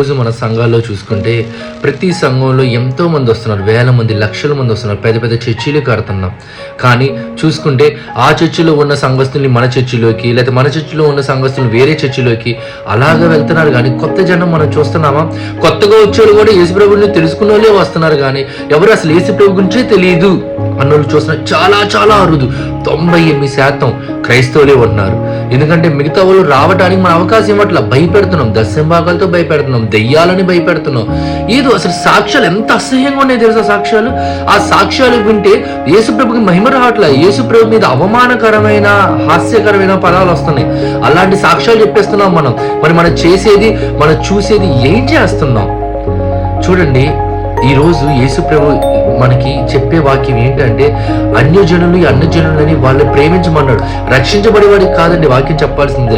ఈరోజు మన సంఘాల్లో చూసుకుంటే ప్రతి సంఘంలో ఎంతో మంది వస్తున్నారు, వేల మంది, లక్షల మంది వస్తున్నారు. పెద్ద పెద్ద చర్చిలు కడుతున్నాం. కానీ చూసుకుంటే ఆ చర్చిలో ఉన్న సంఘస్థుల్ని మన చర్చిలోకి, లేకపోతే మన చర్చిలో ఉన్న సంఘస్థులు వేరే చర్చిలోకి అలాగా వెళ్తున్నారు. కానీ కొత్త జనం మనం చూస్తున్నామా? కొత్తగా వచ్చేవాళ్ళు కూడా యేసుప్రభుని తెలుసుకున్న వాళ్ళే వస్తున్నారు. కానీ ఎవరు అసలు యేసుప్రభు గురించే తెలియదు అన్నోళ్ళు చూస్తున్నారు. చాలా చాలా అరుదు. 98% క్రైస్తవులే ఉన్నారు. ఎందుకంటే మిగతా వాళ్ళు రావడానికి మన అవకాశం ఇవ్వట్లా. భయపెడుతున్నాం, దశంభాగాలతో భయపెడుతున్నాం, దెయ్యాలని భయపెడుతున్నాం. ఏదో అసలు సాక్ష్యాలు ఎంత అసహ్యంగా ఉన్నాయి తెలుసా? సాక్ష్యాలు, ఆ సాక్ష్యాలు వింటే యేసుప్రభుకి మహిమ రావట్లా. యేసుప్రభు మీద అవమానకరమైన, హాస్యకరమైన పదాలు వస్తున్నాయి. అలాంటి సాక్ష్యాలు చెప్పేస్తున్నాం మనం. మరి మనం చేసేది, మనం చూసేది ఏం చేస్తున్నాం? చూడండి, ఈరోజు యేసుప్రభు మనకి చెప్పే వాక్యం ఏంటంటే, అన్యజనులు అన్యజనులని వాళ్ళు ప్రేమించమన్నాడు. రక్షించబడేవాడికి కాదండి వాక్యం చెప్పాల్సింది,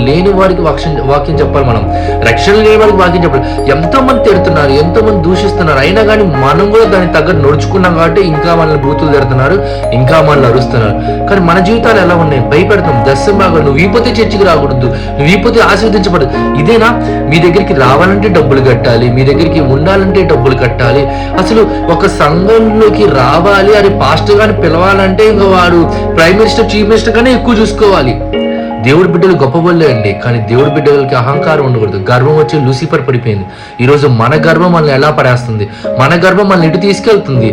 లేని వారికి వాక్యం చెప్పాలి. మనం రక్షణ లేని వారికి వాక్యం చెప్పాలి. ఎంతో మంది తిడుతున్నారు, ఎంతో మంది దూషిస్తున్నారు. అయినా కానీ మనం కూడా దానికి తగ్గట్టు నడుచుకున్నాం కాబట్టి ఇంకా మనల్ని బూతులు తిడుతున్నారు, ఇంకా మనల్ని అరుస్తున్నారు. కానీ మన జీవితాలు ఎలా ఉన్నాయి? భయపెడతాం. దశంభాగాలు, నువ్వు వీపోతే చర్చికి రాకూడదు, నువ్వు వీపోతే ఆశీర్వదించబడదు. ఇదేనా? మీ దగ్గరికి రావాలంటే డబ్బులు కట్టాలి, మీ దగ్గరికి ఉండాలంటే డబ్బులు కట్టాలి. అసలు ఒక సంఘంలోకి రావాలి అని పాస్టర్ గాని పిలవాలంటే ఇంకా వాడు ప్రైమ్ మినిస్టర్, చీఫ్ మినిస్టర్ గానే ఎక్కువ చూసుకోవాలి. దేవుడి బిడ్డలు గొప్పవాళ్ళే అండి, కానీ దేవుడి బిడ్డలకి అహంకారం ఉండకూడదు. గర్వం వచ్చి లూసిఫర్ పడిపోయింది. ఈరోజు మన గర్వం మనల్ని ఎలా పడేస్తుంది? మన గర్వం మనల్ని ఎటు తీసుకెళ్తుంది?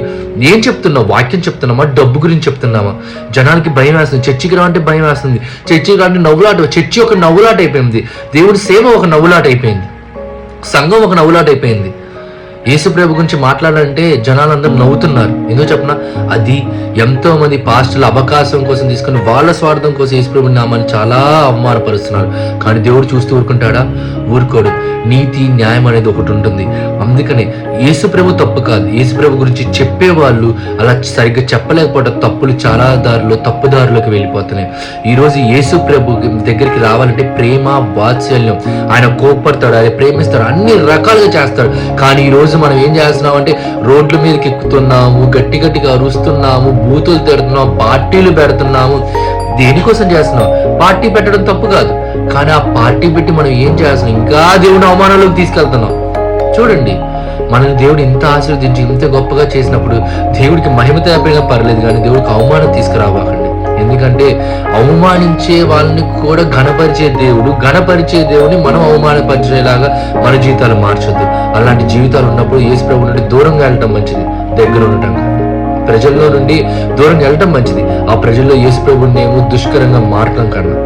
ఏం చెప్తున్నావు? వాక్యం చెప్తున్నామా? డబ్బు గురించి చెప్తున్నామా? జనానికి భయం వేస్తుంది. చర్చికి రా అంటే భయం వేస్తుంది. చర్చికి రా అంటే నవ్వులాట. చర్చి ఒక నవ్వులాట అయిపోయింది. దేవుడి సేవ ఒక నవ్వులాట అయిపోయింది. సంఘం ఒక నవ్వులాట అయిపోయింది. యేసుప్రభు గురించి మాట్లాడాలంటే జనాలందరూ నవ్వుతున్నారు. ఎందుకు చెప్పిన? అది ఎంతో మంది పాస్టర్లు అవకాశం కోసం తీసుకుని వాళ్ళ స్వార్థం కోసం యేసుప్రభు నామాన్ని చాలా అవమానపరుస్తున్నారు. కానీ దేవుడు చూస్తూ ఊరుకుంటాడా? ఊరుకోడు. నీతి న్యాయం అనేది ఒకటి ఉంటుంది. అందుకనే యేసుప్రభు తప్పు కాదు, యేసుప్రభు గురించి చెప్పేవాళ్ళు అలా సరిగ్గా చెప్పలేకపోవడం తప్పులు చాలా తప్పుదారులోకి వెళ్ళిపోతున్నాయి. ఈరోజు యేసుప్రభు దగ్గరికి రావాలంటే ప్రేమ, వాత్సల్యం, ఆయన కోపడతాడు, ఆయన ప్రేమిస్తాడు, అన్ని రకాలుగా చేస్తాడు. కానీ ఈరోజు మనం ఏం చేస్తున్నాం అంటే రోడ్ల మీదకి ఎక్కుతున్నాము, గట్టి గట్టిగా అరుస్తున్నాము, బూతులు తిడుతున్నాము, పార్టీలు పెడుతున్నాము. దేనికోసం చేస్తున్నాం? పార్టీ పెట్టడం తప్పు కాదు, కానీ ఆ పార్టీ పెట్టి మనం ఏం చేస్తున్నాం? ఇంకా దేవుని అవమానంలోకి తీసుకెళ్తున్నాం. చూడండి, మనల్ని దేవుడు ఇంత ఆశీర్వదించి ఇంత గొప్పగా చేసినప్పుడు దేవుడికి మహిమ తేపైనా పర్లేదు, కానీ దేవుడికి అవమానం తీసుకురావాకండి. ఎందుకంటే అవమానించే వాళ్ళని కూడా ఘనపరిచే దేవుడిని మనం అవమానపరిచేలాగా మన జీవితాలు మార్చొద్దు. అలాంటి జీవితాలు ఉన్నప్పుడు యేసుప్రభు నుండి దూరంగా వెళ్ళటం మంచిది, దగ్గర ఉండటం కాదు. ప్రజల్లో నుండి దూరంగా వెళ్ళటం మంచిది. ఆ ప్రజల్లో యేసుప్రభుని దుష్కరంగా మారటం కన్నా.